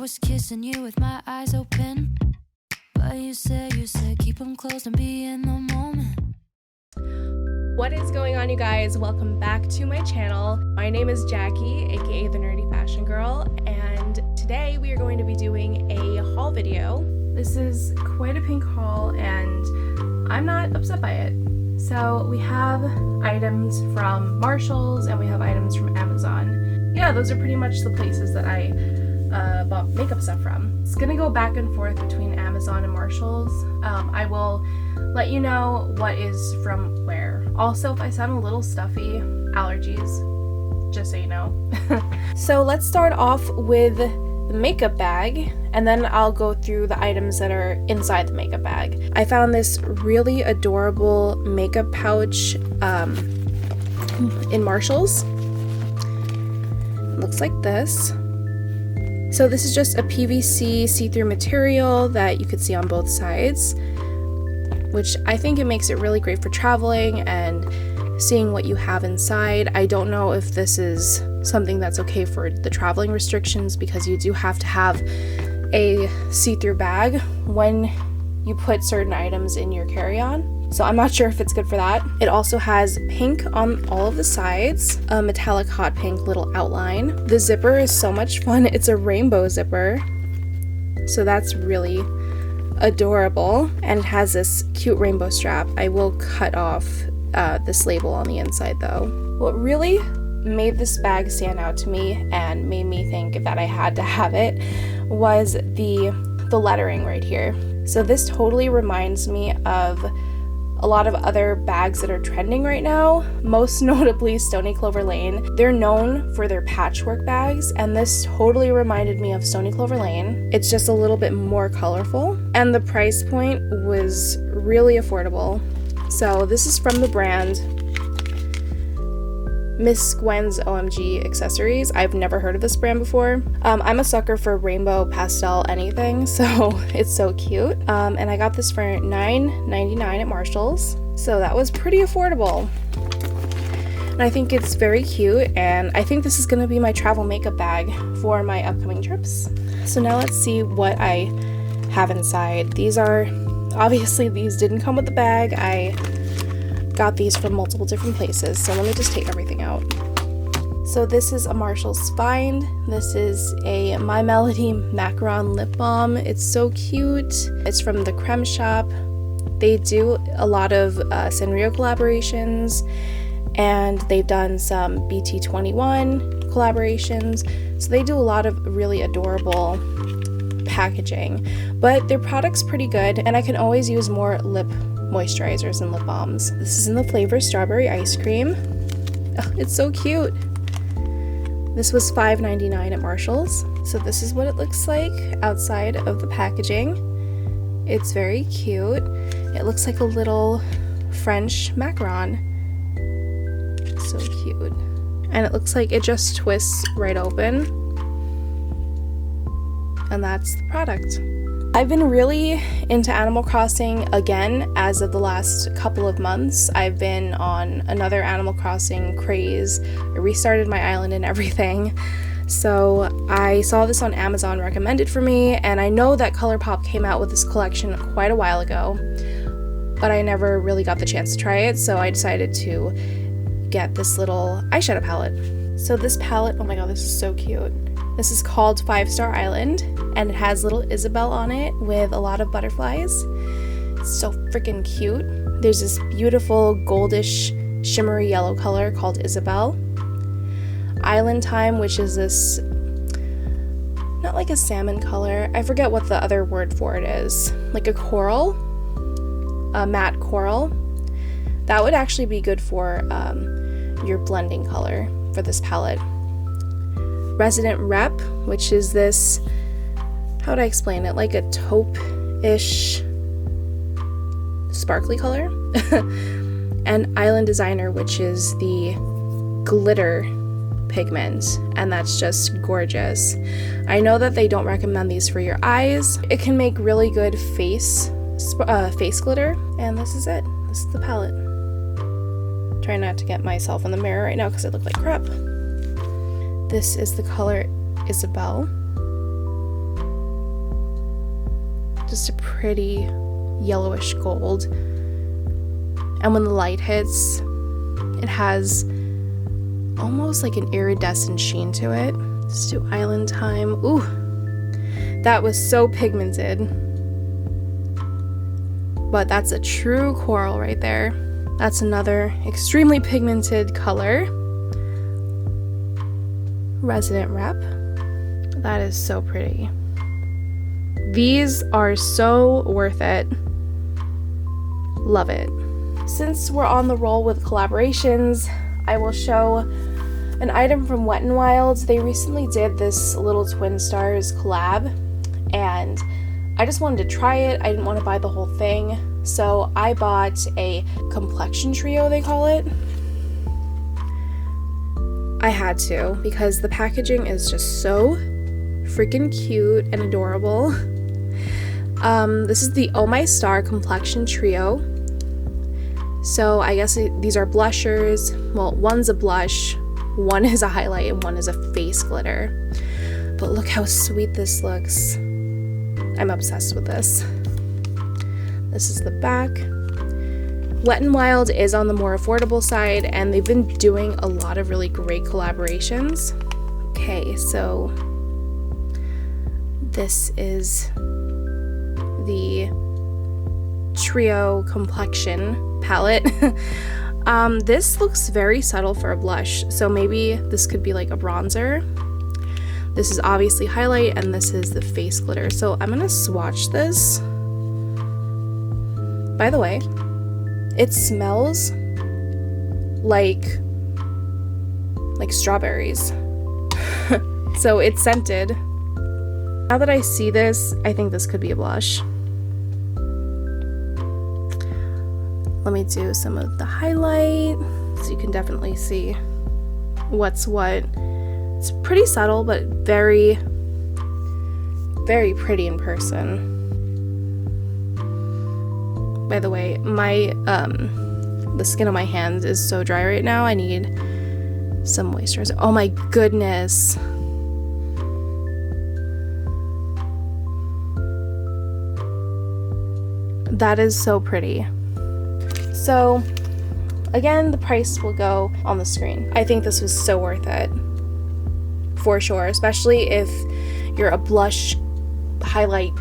was kissing you with my eyes open. But you said, keep them closed and be in the moment. What is going on, you guys? Welcome back to my channel. My name is Jackie, aka the Nerdy Fashion Girl, and today we are going to be doing a haul video. This is quite a pink haul, and I'm not upset by it. So we have items from Marshalls and we have items from Amazon. Yeah, those are pretty much the places that I bought makeup stuff from. It's gonna go back and forth between Amazon and Marshalls. I will let you know what is from where. Also, if I sound a little stuffy, allergies, just so you know. So let's start off with the makeup bag, and then I'll go through the items that are inside the makeup bag. I found this really adorable makeup pouch in Marshalls. It looks like this. So this is just a PVC see-through material that you could see on both sides, which I think it makes it really great for traveling and seeing what you have inside. I don't know if this is something that's okay for the traveling restrictions, because you do have to have a see-through bag when you put certain items in your carry-on. So I'm not sure if it's good for that. It also has pink on all of the sides, a metallic hot pink little outline. The zipper is so much fun. It's a rainbow zipper, so that's really adorable, and it has this cute rainbow strap. I will cut off this label on the inside though. What really made this bag stand out to me and made me think that I had to have it was the lettering right here. So this totally reminds me of a lot of other bags that are trending right now, most notably Stony Clover Lane. They're known for their patchwork bags, and this totally reminded me of Stony Clover Lane. It's just a little bit more colorful, and the price point was really affordable. So this is from the brand Miss Gwen's OMG Accessories. I've never heard of this brand before. I'm a sucker for rainbow pastel anything, so it's so cute. And I got this for $9.99 at Marshalls, so that was pretty affordable. And I think it's very cute, and I think this is gonna be my travel makeup bag for my upcoming trips. So now let's see what I have inside. These didn't come with the bag. I got these from multiple different places, so let me just take everything out. So this is a Marshalls find. This is a My Melody Macaron lip balm. It's so cute. It's from the Creme Shop. They do a lot of Sanrio collaborations, and they've done some BT21 collaborations, so they do a lot of really adorable packaging, but their product's pretty good, and I can always use more lip moisturizers and lip balms. This is in the flavor Strawberry Ice Cream. Oh, it's so cute. This was $5.99 at Marshalls. So this is what it looks like outside of the packaging. It's very cute. It looks like a little French macaron. So cute. And it looks like it just twists right open. And that's the product. I've been really into Animal Crossing again as of the last couple of months. I've been on another Animal Crossing craze. I restarted my island and everything. So I saw this on Amazon recommended for me, and I know that Colourpop came out with this collection quite a while ago, but I never really got the chance to try it, so I decided to get this little eyeshadow palette. So this palette, oh my god, this is so cute. This is called 5-Star Island, and it has little Isabelle on it with a lot of butterflies. It's so freaking cute. There's this beautiful goldish shimmery yellow color called Isabelle. Island Time, which is this, not like a salmon color, I forget what the other word for it is, like a coral, a matte coral. That would actually be good for your blending color for this palette. Resident Rep, which is this, how would I explain it, like a taupe-ish sparkly color. And Island Designer, which is the glitter pigment, and that's just gorgeous. I know that they don't recommend these for your eyes. It can make really good face glitter, and this is it. This is the palette. Try not to get myself in the mirror right now because I look like crap. This is the color Isabelle. Just a pretty yellowish gold. And when the light hits, it has almost like an iridescent sheen to it. Let's do Island Time. Ooh, that was so pigmented. But that's a true coral right there. That's another extremely pigmented color. Resident Rep. That is so pretty. These are so worth it. Love it. Since we're on the roll with collaborations, I will show an item from Wet n Wild. They recently did this little Twin Stars collab, and I just wanted to try it. I didn't want to buy the whole thing, so I bought a Complexion trio, they call it. I had to, because the packaging is just so freaking cute and adorable. This is the Oh My Star Complexion trio. So I guess these are blushers. Well, one's a blush, one is a highlight, and one is a face glitter. But look how sweet this looks. I'm obsessed with this. This is the back. Wet n Wild is on the more affordable side, and they've been doing a lot of really great collaborations. Okay, so this is the Trio Complexion palette. This looks very subtle for a blush, so maybe this could be like a bronzer. This is obviously highlight, and this is the face glitter. So I'm gonna swatch this. By the way, it smells like strawberries. So it's scented. Now that I see this, I think this could be a blush. Let me do some of the highlight so you can definitely see what's what. It's pretty subtle, but very, very pretty in person. By the way, my the skin on my hands is so dry right now. I need some moisturizer. Oh my goodness. That is so pretty. So again, the price will go on the screen. I think this was so worth it. For sure, especially if you're a blush, highlight,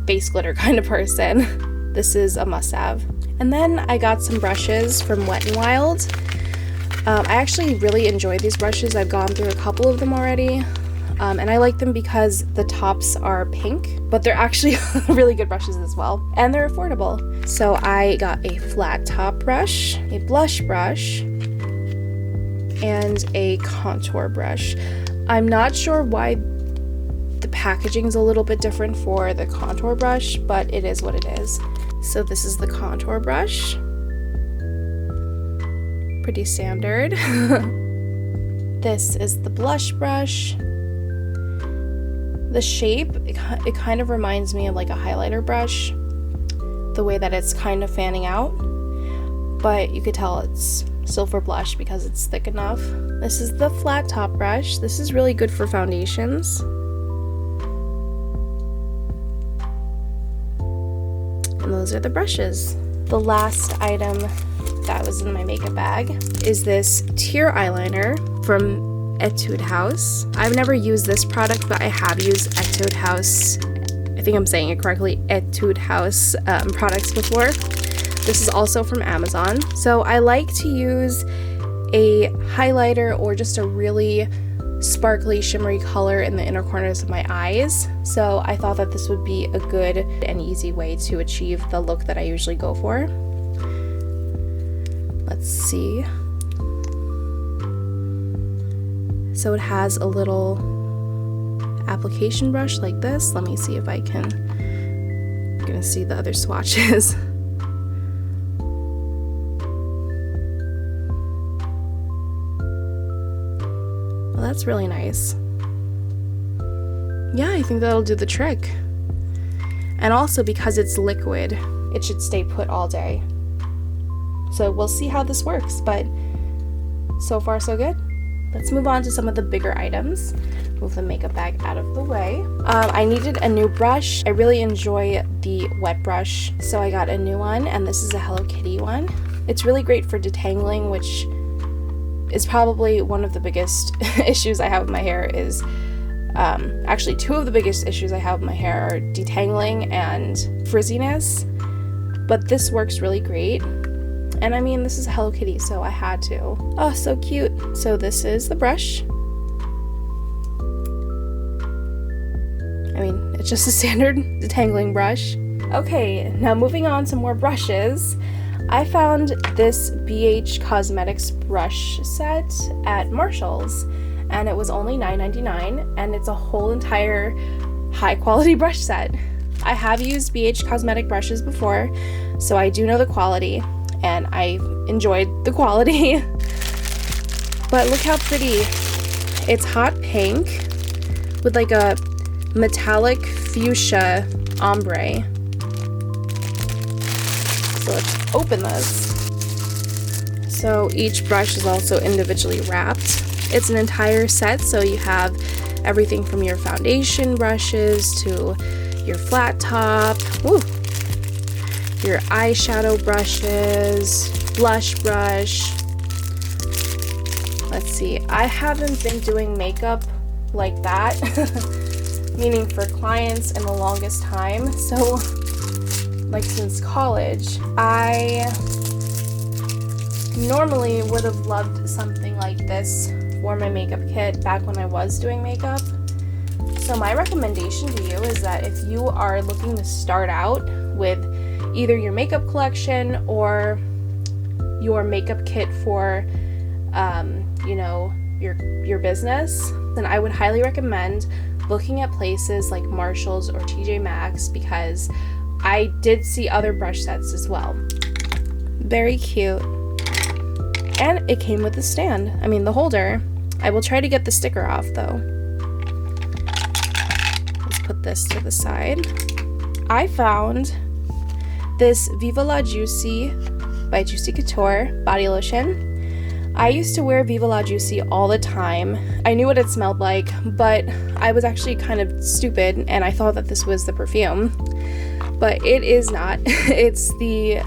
face glitter kind of person. This is a must-have. And then I got some brushes from Wet n Wild. I actually really enjoy these brushes. I've gone through a couple of them already. And I like them because the tops are pink, but they're actually really good brushes as well. And they're affordable. So I got a flat top brush, a blush brush, and a contour brush. I'm not sure why the packaging is a little bit different for the contour brush, but it is what it is. So this is the contour brush. Pretty standard. This is the blush brush. The shape, it kind of reminds me of like a highlighter brush, the way that it's kind of fanning out, but you could tell it's still for blush because it's thick enough. This is the flat top brush. This is really good for foundations. And those are the brushes. The last item that was in my makeup bag is this tear eyeliner from ETUDE House. I've never used this product, but I have used ETUDE House, I think I'm saying it correctly, ETUDE House products before. This is also from Amazon. So I like to use a highlighter or just a really sparkly, shimmery color in the inner corners of my eyes. So I thought that this would be a good and easy way to achieve the look that I usually go for. Let's see. So it has a little application brush like this. Let me see if I can. You're gonna see the other swatches. Well, that's really nice. Yeah, I think that'll do the trick. And also because it's liquid, it should stay put all day. So we'll see how this works, but so far so good. Let's move on to some of the bigger items. move the makeup bag out of the way. I needed a new brush. I really enjoy the wet brush, so I got a new one, and this is a Hello Kitty one. It's really great for detangling, which is probably one of the biggest issues I have with my hair is, actually two of the biggest issues I have with my hair are detangling and frizziness, but this works really great. And I mean, this is Hello Kitty, so I had to. Oh, so cute. So this is the brush. I mean, it's just a standard detangling brush. Okay, now moving on to more brushes. I found this BH Cosmetics brush set at Marshall's, and it was only $9.99, and it's a whole entire high quality brush set. I have used BH Cosmetic brushes before, so I do know the quality, and I enjoyed the quality. But look how pretty. It's hot pink with like a metallic fuchsia ombre. So let's open this. So each brush is also individually wrapped. It's an entire set, so you have everything from your foundation brushes to your flat top, your eyeshadow brushes, blush brush. Let's see, I haven't been doing makeup like that, meaning for clients in the longest time, so like since college. I normally would have loved something like this for my makeup kit back when I was doing makeup. So my recommendation to you is that if you are looking to start out with either your makeup collection or your makeup kit for you know, your business, then I would highly recommend looking at places like Marshall's or TJ Maxx, because I did see other brush sets as well. Very cute. And it came with the stand. I mean, the holder. I will try to get the sticker off though. Let's put this to the side. I found this Viva La Juicy by Juicy Couture body lotion. I used to wear Viva La Juicy all the time. I knew what it smelled like, but I was actually kind of stupid and I thought that this was the perfume. But it is not. It's the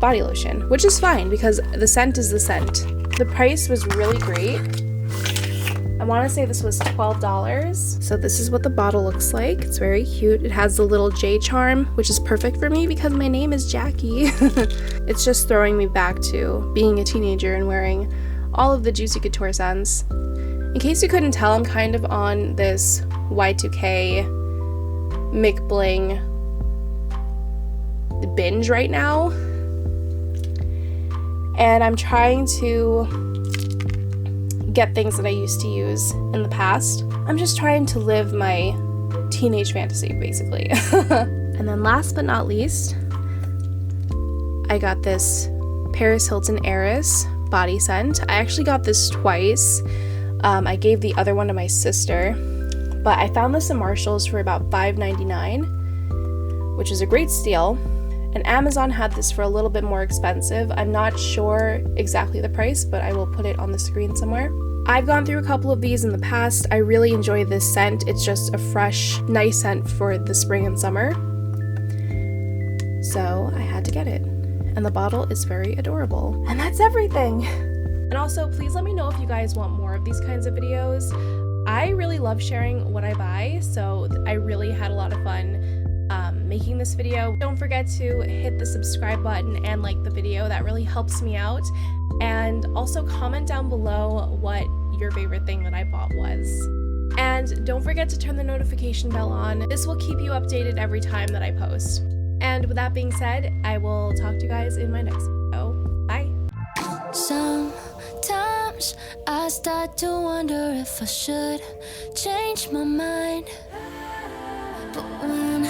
body lotion, which is fine because the scent is the scent. The price was really great. I want to say this was $12. So this is what the bottle looks like. It's very cute. It has the little J charm, which is perfect for me because my name is Jackie. It's just throwing me back to being a teenager and wearing all of the Juicy Couture scents. In case you couldn't tell, I'm kind of on this Y2K McBling binge right now. And I'm trying to get things that I used to use in the past. I'm just trying to live my teenage fantasy, basically. And then last but not least, I got this Paris Hilton Heiress body scent. I actually got this twice. I gave the other one to my sister, but I found this in Marshall's for about $5.99, which is a great steal. And Amazon had this for a little bit more expensive. I'm not sure exactly the price, but I will put it on the screen somewhere. I've gone through a couple of these in the past. I really enjoy this scent. It's just a fresh, nice scent for the spring and summer. So I had to get it. And the bottle is very adorable. And that's everything. And also, please let me know if you guys want more of these kinds of videos. I really love sharing what I buy, so I really had a lot of fun making this video. Don't forget to hit the subscribe button and like the video. That really helps me out. And also comment down below what your favorite thing that I bought was. And don't forget to turn the notification bell on. This will keep you updated every time that I post. And with that being said, I will talk to you guys in my next video. Bye. Sometimes I start to wonder if I should change my mind. But when